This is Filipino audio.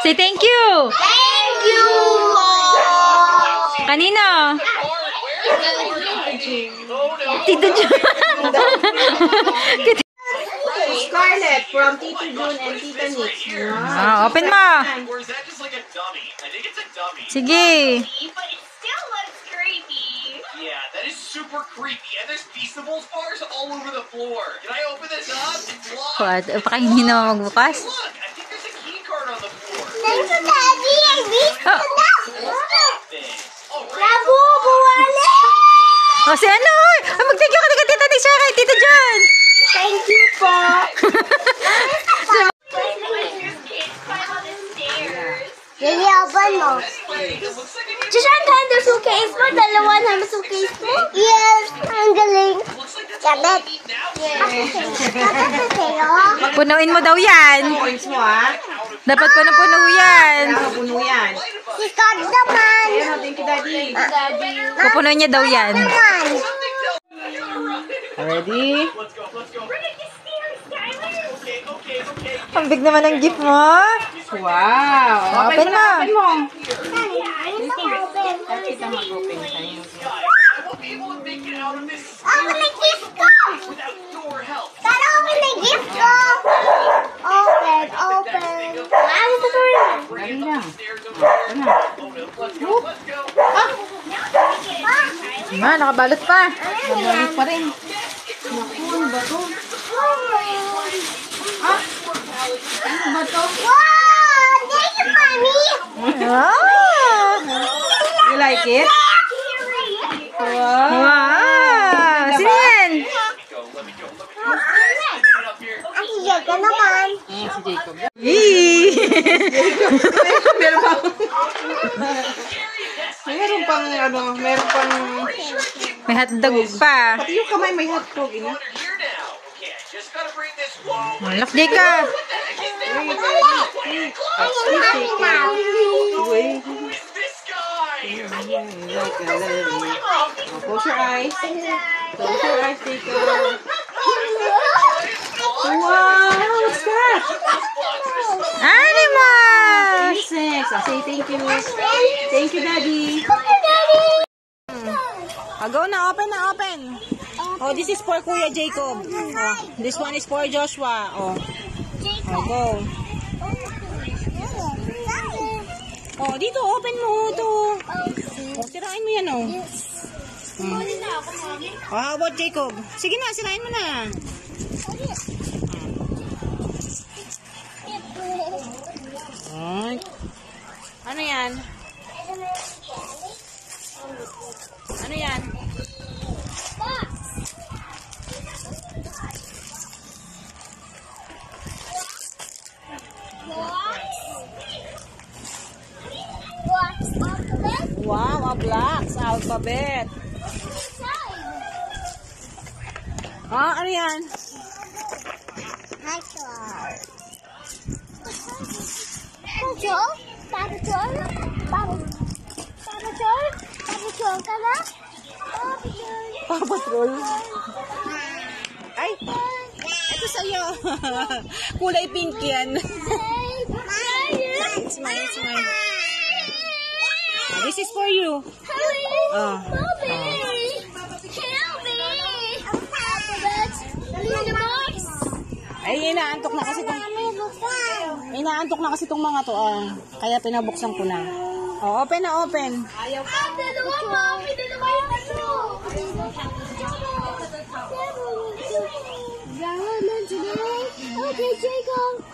Say thank you. Thank you. Kanino? Tito Jun. Scarlett from Tito Jun and Tita Nick. Open mo. Sige. Yeah, that is super creepy. And there's Feastables bars all over the floor. Can I open this up? It's locked. Baka hindi na magbukas. Look, I think there's a key card on the floor. Thank you, Daddy. I missed Oh. Nabubuwali. O, si ano? Mag-thank you ka na Tita Nick siya kay Tito Jun. Thank you po. Lily, open mo. Jishan, ganda suitcase mo? Dalawa na suitcase mo? Yes, ang galing. Sabit. Punuin mo daw yan. Points mo, ha? Dapat puno yan. Puno yan. Si Card naman. Thank you, Daddy. Pupunuin niya daw yan. Naman. Ready? Ang big naman ang gift mo. Wow. Open mo. Open mo. Kita mag-open tayo. Open na gift ko! Tara, open na gift ko! Open. Ano ito ko rin? Dali lang. Nakabalot pa. Nakabalot pa rin. Naku, ano ba to? Ano ba to? Wow! Thank you, Mommy! You like it? Wow. Wow! Sino yan? Ang si Jacob naman. Si Jacob. Yee! Meron pang ano, meron pang... May hotdog pa. Pati yung kamay may hotdog, ina. Malaki ka. Wait. Close your eyes. Close your eyes, Jacob. Wow, what's that? Animal! Insects. Say thank you. Thank you, Daddy. Go na, open. Oh, this is for Kuya Jacob. Oh, this one is for Joshua. Oh, go. Oh, dito, open mo to. Oh, sirain mo yan, oh. Oh, how about Jacob? Sige na, sirain mo na. Oh. Ano yan? Ano yan? Wow, a blocks alphabet. Ah, ano yan? Papatrol. Ay, ito sa'yo. Kulay pink yan. Smile. This is for you. Ay, inaantok na kasi tong mga to. Kaya pinabuksan ko na. Oh, open na, open. Ayaw ka. Dalawa yung ano. Okay, Jacob.